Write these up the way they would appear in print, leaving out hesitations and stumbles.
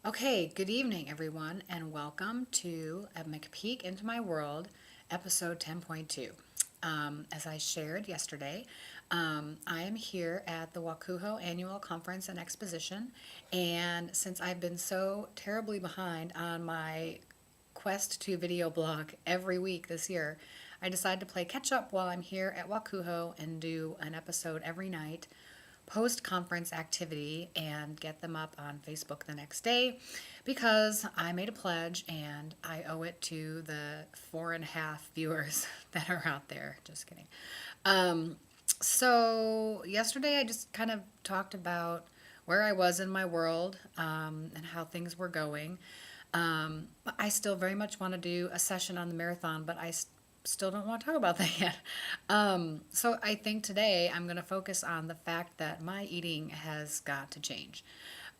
Okay, good evening, everyone, and welcome to a McPeak Into My World, episode 10.2. As I shared yesterday, I am here at the Wakuho Annual Conference and Exposition, and since I've been so terribly behind on my quest to video blog every week this year, I decided to play catch up while I'm here at Wakuho and do an episode every night post-conference activity and get them up on Facebook the next day because I made a pledge and I owe it to the 4.5 viewers that are out there. Just kidding. So yesterday I just kind of talked about where I was in my world and how things were going. I still very much want to do a session on the marathon, but I still don't want to talk about that yet. So I think today I'm going to focus on the fact that my eating has got to change.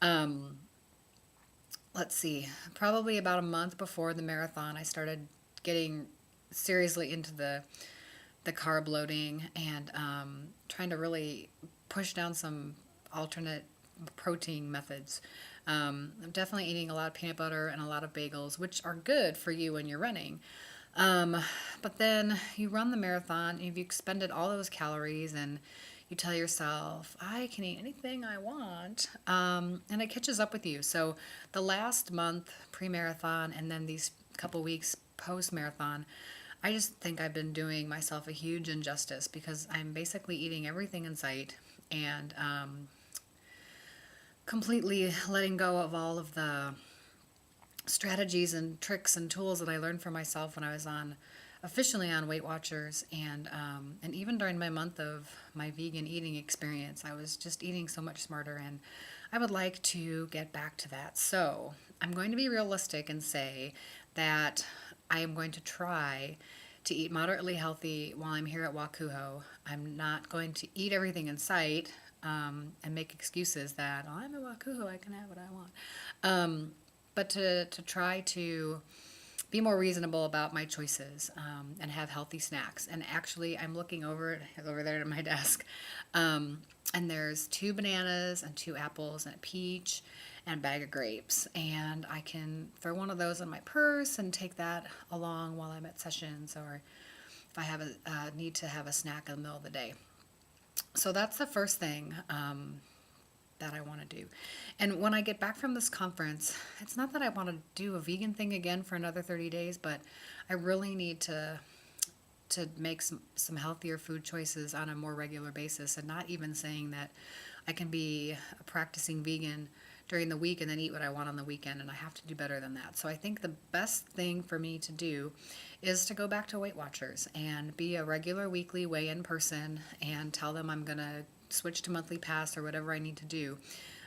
Let's see, probably about a month before the marathon, I started getting seriously into the carb loading and trying to really push down some alternate protein methods. I'm definitely eating a lot of peanut butter and a lot of bagels, which are good for you when you're running. But then you run the marathon, you've expended all those calories, and you tell yourself, I can eat anything I want, and it catches up with you. So the last month pre-marathon and then these couple weeks post-marathon, I just think I've been doing myself a huge injustice because I'm basically eating everything in sight and completely letting go of all of the strategies and tricks and tools that I learned for myself when I was officially on Weight Watchers, and even during my month of my vegan eating experience, I was just eating so much smarter, and I would like to get back to that. So I'm going to be realistic and say that I am going to try to eat moderately healthy while I'm here at Wakuho. I'm not going to eat everything in sight and make excuses that I'm at Wakuho, I can have what I want. But to try to be more reasonable about my choices and have healthy snacks. And actually, I'm looking over there at my desk, and there's 2 bananas and 2 apples and a peach and a bag of grapes. And I can throw one of those in my purse and take that along while I'm at sessions, or if I have a need to have a snack in the middle of the day. So that's the first thing that I want to do. And when I get back from this conference, it's not that I want to do a vegan thing again for another 30 days, but I really need to make some healthier food choices on a more regular basis, and not even saying that I can be a practicing vegan during the week and then eat what I want on the weekend, and I have to do better than that. So I think the best thing for me to do is to go back to Weight Watchers and be a regular weekly weigh-in person and tell them I'm going to switch to monthly pass or whatever I need to do,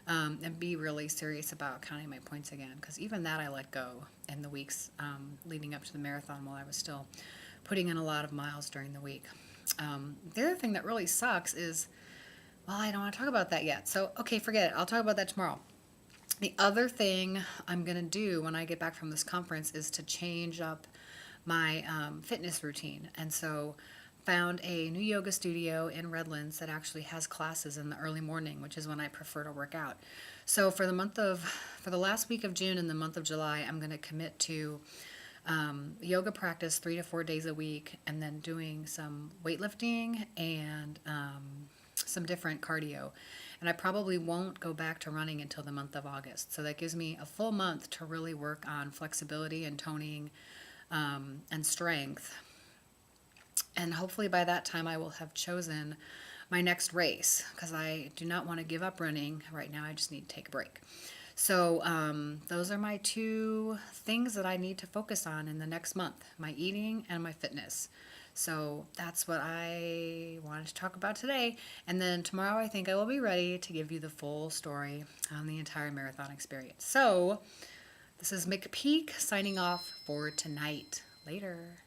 and be really serious about counting my points again, because even that I let go in the weeks leading up to the marathon while I was still putting in a lot of miles during the week. The other thing that really sucks is, well, I don't want to talk about that yet, so okay, forget it. I'll talk about that tomorrow. The other thing I'm going to do when I get back from this conference is to change up my fitness routine. And so found a new yoga studio in Redlands that actually has classes in the early morning, which is when I prefer to work out. So for the last week of June and the month of July, I'm going to commit to yoga practice 3 to 4 days a week, and then doing some weightlifting and some different cardio. And I probably won't go back to running until the month of August. So that gives me a full month to really work on flexibility and toning and strength. And hopefully by that time I will have chosen my next race, because I do not want to give up running right now. I just need to take a break. So those are my 2 things that I need to focus on in the next month: my eating and my fitness. So that's what I wanted to talk about today. And then tomorrow I think I will be ready to give you the full story on the entire marathon experience. So this is McPeak signing off for tonight. Later.